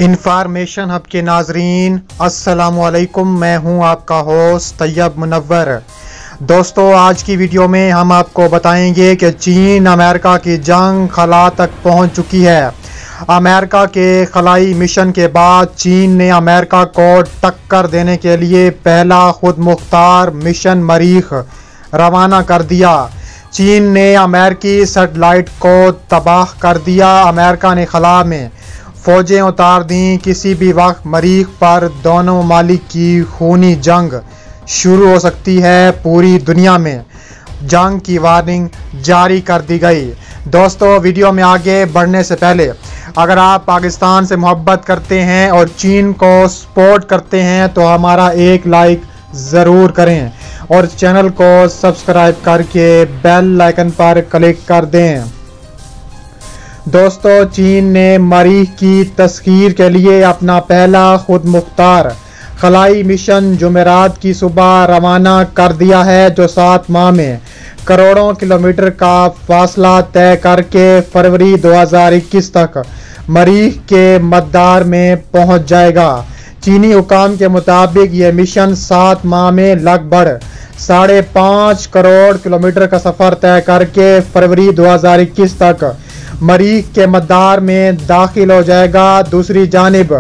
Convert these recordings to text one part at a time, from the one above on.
Information hub के नाजरीन अस्सलामुअलैकुम। मैं हूं आपका होस्ट तैयब मुनव्वर। दोस्तों, आज की वीडियो में हम आपको बताएंगे कि चीन अमेरिका की जंग खला तक पहुंच चुकी है। अमेरिका के खलाई मिशन के बाद चीन ने अमेरिका को टक्कर देने के लिए पहला खुद मुख्तार मिशन मरीख रवाना कर दिया। चीन ने अमेरिकी सैटेलाइट को तबाह कर दिया। अमेरिका ने खला में फौजें उतार दी। किसी भी वक्त मरीख पर दोनों ममालिक की खूनी जंग शुरू हो सकती है। पूरी दुनिया में जंग की वार्निंग जारी कर दी गई। दोस्तों, वीडियो में आगे बढ़ने से पहले अगर आप पाकिस्तान से मोहब्बत करते हैं और चीन को सपोर्ट करते हैं तो हमारा एक लाइक ज़रूर करें और चैनल को सब्सक्राइब करके बेल आइकन पर क्लिक कर दें। दोस्तों, चीन ने मरीख की तस्खीर के लिए अपना पहला खुद मुख्तार खलाई मिशन जुमेरात की सुबह रवाना कर दिया है, जो 7 माह में करोड़ों किलोमीटर का फासला तय करके फरवरी 2021 तक मरीख के मदार में पहुंच जाएगा। चीनी हुकाम के मुताबिक ये मिशन 7 माह में लगभग 5.5 करोड़ किलोमीटर का सफ़र तय करके फरवरी 2021 तक मरीख के मदार में दाखिल हो जाएगा। दूसरी जानिब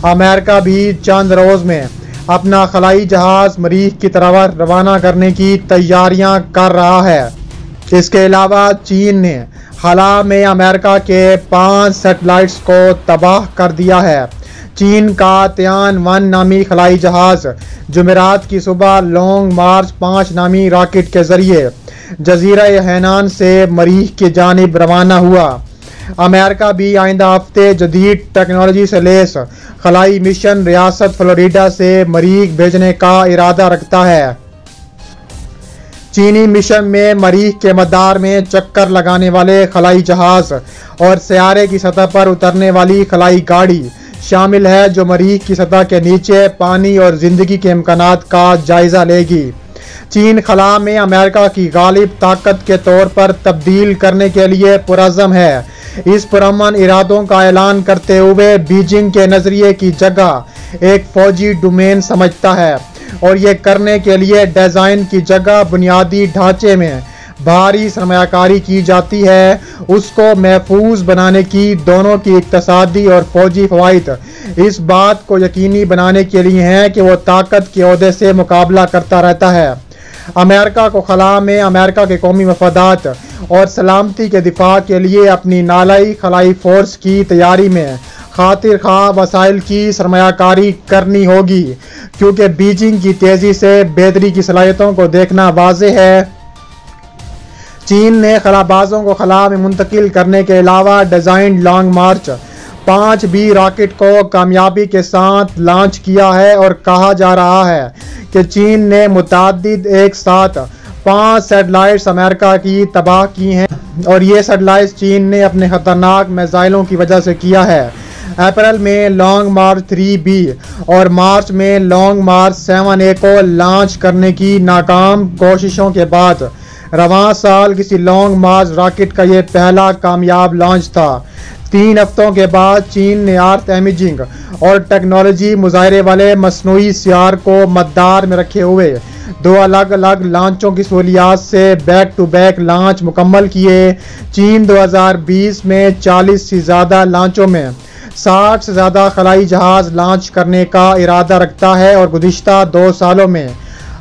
अमेरिका भी चंद रोज़ में अपना खलाई जहाज़ मरीख की तरफ रवाना करने की तैयारियां कर रहा है। इसके अलावा चीन ने खला में अमेरिका के 5 सैटेलाइट्स को तबाह कर दिया है। चीन का तियान-1 नामी खलाई जहाज़ जुमेरात की सुबह लॉन्ग मार्च 5 नामी रॉकेट के जरिए जजीरा हैनान से मरीख की जानिब रवाना हुआ। अमेरिका भी आइंदा हफ्ते जदीद टेक्नोलॉजी से लेस खलाई मिशन रियासत फ्लोरिडा से मरीख भेजने का इरादा रखता है। चीनी मिशन में मरीख के मदार में चक्कर लगाने वाले खलाई जहाज और सियारे की सतह पर उतरने वाली खलाई गाड़ी शामिल है, जो मरीख की सतह के नीचे पानी और जिंदगी के इम्कानात का जायजा लेगी। चीन खला में अमेरिका की गालिब ताकत के तौर पर तब्दील करने के लिए पुरज़्म है। इस पुरअमन इरादों का ऐलान करते हुए बीजिंग के नज़रिए की जगह एक फौजी डोमेन समझता है और ये करने के लिए डिज़ाइन की जगह बुनियादी ढांचे में भारी सरमायाकारी की जाती है। उसको महफूज बनाने की दोनों की इक्तसादी और फौजी फ़वाइद इस बात को यकीनी बनाने के लिए हैं कि वो ताकत के ओहदे से मुकाबला करता रहता है। अमेरिका को खला में अमेरिका के कौमी मफादात और सलामती के दिफा के लिए अपनी नालाई खलाई फोर्स की तैयारी में खातिर खा वसाइल की सरमायाकारी करनी होगी, क्योंकि बीजिंग की तेज़ी से बेहतरी की सलाहियतों को देखना वाज़ेह है। चीन ने खलाबाजों को खला में मुंतकिल करने के अलावा डिज़ाइन लॉन्ग मार्च 5B रॉकेट को कामयाबी के साथ लॉन्च किया है और कहा जा रहा है कि चीन ने मुतादिद एक साथ 5 सैटेलाइट्स अमेरिका की तबाह की हैं और ये सैटेलाइट्स चीन ने अपने खतरनाक मिसाइलों की वजह से किया है। अप्रैल में लॉन्ग मार्च 3B और मार्च में लॉन्ग मार्च 7A को लॉन्च करने की नाकाम कोशिशों के बाद रवां साल किसी लॉन्ग मार्च रॉकेट का ये पहला कामयाब लॉन्च था। 3 हफ्तों के बाद चीन ने अर्थ इमेजिंग और टेक्नोलॉजी मुजाहरे वाले मसनूई सियार को मदार में रखे हुए 2 अलग अलग लॉन्चों की सहूलियात से बैक टू बैक लॉन्च मुकम्मल किए। चीन 2020 में 40 से ज़्यादा लॉन्चों में 60 से ज़्यादा खलाई जहाज़ लॉन्च करने का इरादा रखता है और गुज़िश्ता 2 सालों में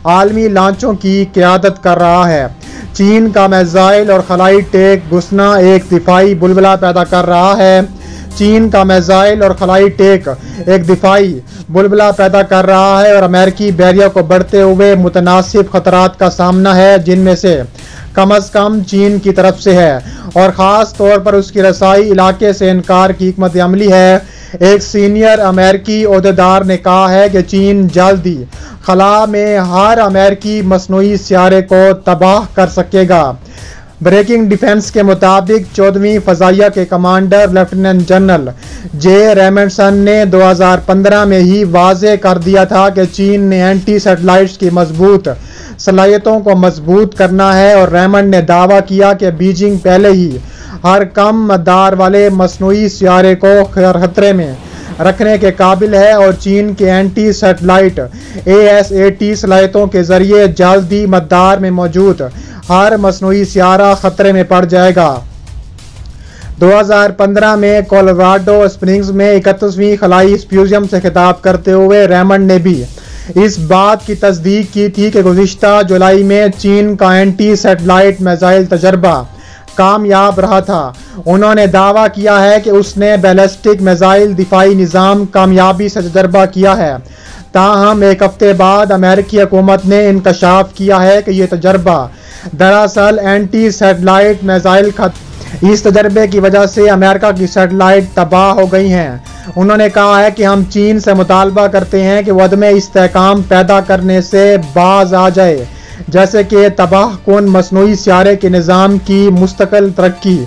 आलमी लॉन्चों की क़यादत कर रहा है। चीन का मिसाइल और खलाई टेक घुसना एक दिफाई बुलबुला पैदा कर रहा है। चीन का मिसाइल और खलाई टेक एक दिफाई बुलबुला पैदा कर रहा है और अमेरिकी बहरिया को बढ़ते हुए मुतनासिब खतरात का सामना है, जिनमें से कम अज़ कम चीन की तरफ से है और ख़ास तौर पर उसकी रसाई इलाके से इनकार की हिकमत अमली है। एक सीनियर अमेरिकी ओहदेदार ने कहा है कि चीन जल्द ही खला में हर अमेरिकी मसनूई सियारे को तबाह कर सकेगा। ब्रेकिंग डिफेंस के मुताबिक 14वीं फ़ज़ाइया के कमांडर लेफ्टिनेंट जनरल जे रेमंडसन ने 2015 में ही वाज़े कर दिया था कि चीन ने एंटी सैटेलाइट्स की मजबूत सलाहियतों को मजबूत करना है और रेमंड ने दावा किया कि बीजिंग पहले ही हर कम मदार वाले मसनूई सियारे को खतरे में रखने के काबिल है और चीन के एंटी सैटेलाइट ASAT सलाहियतों के जरिए जल्दी मदार में मौजूद हर मसनूई सियारा खतरे में पड़ जाएगा। 2015 में कोलोराडो स्प्रिंग्स में 31वीं खलाई सिम्पोजियम से खिताब करते हुए रेमंड ने भी इस बात की तस्दीक की थी कि गुज़िश्ता जुलाई में चीन का एंटी सैटेलाइट मिसाइल तजर्बा कामयाब रहा था। उन्होंने दावा किया है कि उसने बैलिस्टिक मिसाइल दिफाई निज़ाम कामयाबी से तजर्बा किया है। ताहम एक हफ्ते बाद अमेरिकी हुकूमत ने इंकशाफ किया है कि यह तजर्बा दरअसल एंटी सैटेलाइट मिसाइल इस तजर्बे की वजह से अमेरिका की सैटेलाइट तबाह हो गई हैं। उन्होंने कहा है कि हम चीन से मुतालबा करते हैं कि वह में इस्तेहकाम पैदा करने से बाज आ जाए, जैसे कि तबाह कुन मसनूई सियारे के निज़ाम की मुस्तकिल तरक्की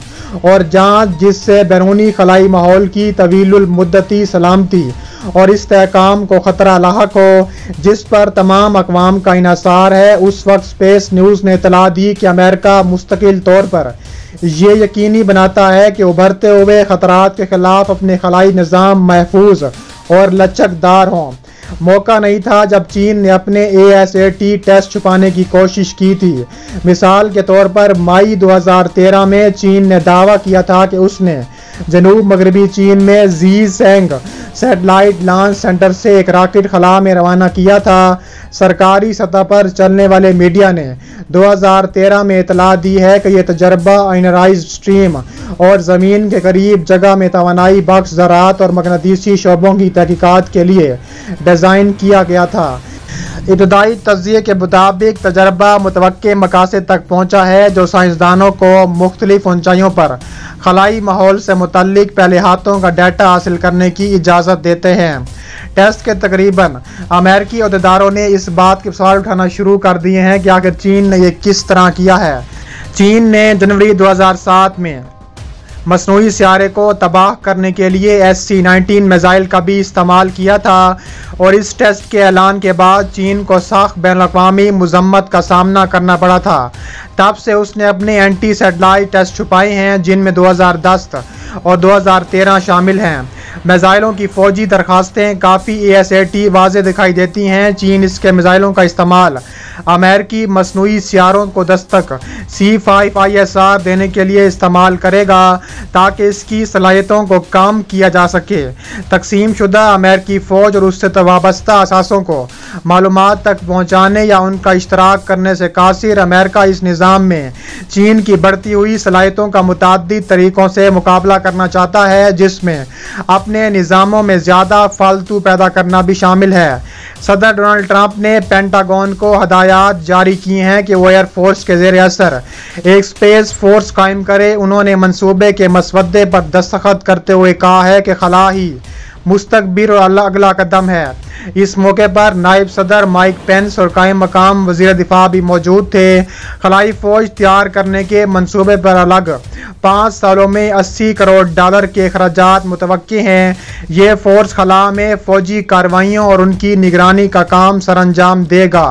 और जांच, जिससे बैरूनी खलाई माहौल की तवीलुल मुद्दती सलामती और इस्तेहकाम को ख़तरा लाहक हो, जिस पर तमाम अक़वाम का इन्हिसार है। उस वक्त स्पेस न्यूज़ ने इतला दी कि अमेरिका मुस्तकिल तौर पर ये यकीनी बनाता है कि उभरते हुए ख़तरात के ख़िलाफ़ अपने खलाई निज़ाम महफूज और लचकदार हों। मौका नहीं था जब चीन ने अपने ASAT टेस्ट छुपाने की कोशिश की थी। मिसाल के तौर पर मई 2013 में चीन ने दावा किया था कि उसने जनूब मगरबी चीन में ज़ीसेंग सैटेलाइट लॉन्च सेंटर से एक रॉकेट खला में रवाना किया था। सरकारी सतह पर चलने वाले मीडिया ने 2013 में इतला दी है कि यह तजर्बा आइनराइज स्ट्रीम और ज़मीन के करीब जगह में तवानाई बख्श ज़राअत और मगनतीसी शोबों की तहकीकात के लिए डिज़ाइन किया गया था। इब्तदाई तज्ज़िये के मुताबिक तजर्बा मुतवक्के मकासद तक पहुँचा है, जो साइंसदानों को मुख्तलिफ ऊंचाइयों पर खलाई माहौल से मुतल्लिक पहले हाथों का डाटा हासिल करने की इजाज़त देते हैं। टेस्ट के तकरीबन अमेरिकी अहदेदारों ने इस बात के सवाल उठाना शुरू कर दिए हैं कि आखिर चीन ने यह किस तरह किया है। चीन ने जनवरी 2007 में मसनूई सियारे को तबाह करने के लिए SC-19 मिसाइल का भी इस्तेमाल किया था और इस टेस्ट के ऐलान के बाद चीन को सख्त बैनुल-अक़वामी मज़म्मत का सामना करना पड़ा था। तब से उसने अपने एंटी सैटेलाइट टेस्ट छुपाए हैं, जिनमें 2010 और 2013 शामिल हैं। मिसाइलों की फ़ौजी दरखास्तें काफ़ी ASAT वाज़े दिखाई देती हैं। चीन इसके मिसाइलों का इस्तेमाल अमेरिकी मसनूई सियारों को दस्तक C5ISR देने के लिए इस्तेमाल करेगा, ताकि इसकी सलाहियतों को कम किया जा सके। तकसीम शुदा अमेरिकी फ़ौज और उससे वाबस्ता असासों को मालूमात तक पहुँचाने या उनका इश्तराक करने से कासिर अमेरिका इस निज़ाम में चीन की बढ़ती हुई सलाहियतों का मुताद्दिद तरीक़ों से मुकाबला करना चाहता है, जिसमें अपने निज़ामों में ज़्यादा फालतू पैदा करना भी शामिल है। सदर डोनाल्ड ट्रंप ने पेंटागन को हदायत जारी की हैं कि वो एयरफोर्स के ज़ेर असर एक स्पेस फोर्स कायम करे। उन्होंने मंसूबे के मसवदे पर दस्तखत करते हुए कहा है कि खला ही मुस्तकबिल और अगला कदम है। इस मौके पर नायब सदर माइक पेंस और कायम मकाम वज़ीर दिफा भी मौजूद थे। खलाई फ़ौज तैयार करने के मंसूबे पर अलग 5 सालों में $80 करोड़ के अखराजात मुतवक्की हैं। ये फ़ोर्स खला में फ़ौजी कार्रवाइयों और उनकी निगरानी का काम सरअंजाम देगा।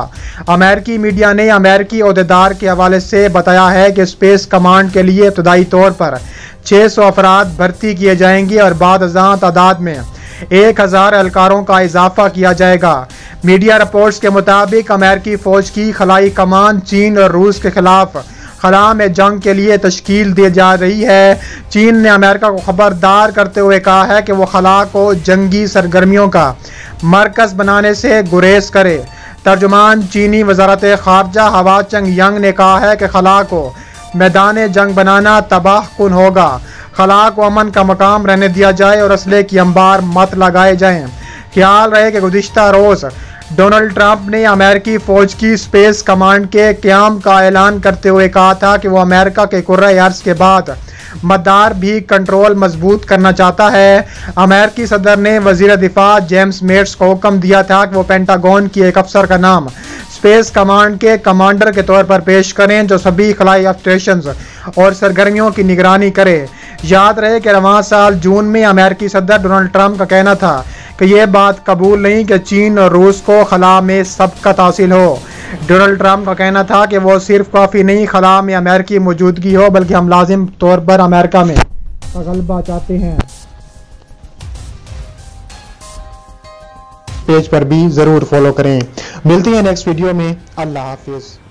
अमेरिकी मीडिया ने अमेरिकी अहदेदार के हवाले से बताया है कि स्पेस कमांड के लिए इब्तदाई तौर पर 600 अफराद भर्ती किए जाएंगे और बाद अज़ां तादाद में 1000 एहलकारों का इजाफा किया जाएगा। मीडिया रिपोर्ट्स के मुताबिक अमेरिकी फ़ौज की खलाई कमान चीन और रूस के खिलाफ खला में जंग के लिए तश्कील दी जा रही है। चीन ने अमेरिका को खबरदार करते हुए कहा है कि वो खला को जंगी सरगर्मियों का मरकज़ बनाने से गुरेज करे। तर्जुमान चीनी वज़ारत ख़ारजा हवा चंग यंग ने कहा है कि खला को मैदान जंग बनाना तबाह कुन होगा। खला को अमन का मकाम रहने दिया जाए और असले की अंबार मत लगाए जाएं। ख्याल रहे कि गुज़िश्ता रोज़ डोनाल्ड ट्रंप ने अमेरिकी फ़ौज की स्पेस कमांड के क़याम का ऐलान करते हुए कहा था कि वो अमेरिका के कुर्रे अर्ज़ के बाद मदार भी कंट्रोल मजबूत करना चाहता है। अमेरिकी सदर ने वज़ीर दिफा जेम्स मेट्स को हुक्म दिया था कि वो पेंटागन की एक अफसर का नाम स्पेस कमांड के कमांडर के तौर पर पेश करें, जो सभी खलाई ऑपरेशंस और सरगर्मियों की निगरानी करे। याद रहे कि रवां साल जून में अमेरिकी सदर डोनाल्ड ट्रंप का कहना था कि यह बात कबूल नहीं कि चीन और रूस को खला में सबकत हासिल हो। डोनाल्ड ट्रंप का कहना था कि वो सिर्फ काफ़ी नहीं खला में अमेरिकी मौजूदगी हो, बल्कि हम लाजिम तौर पर अमेरिका में गलबा चाहते हैं। पेज पर भी ज़रूर फॉलो करें। मिलती हैं नेक्स्ट वीडियो में। अल्लाह हाफिज़।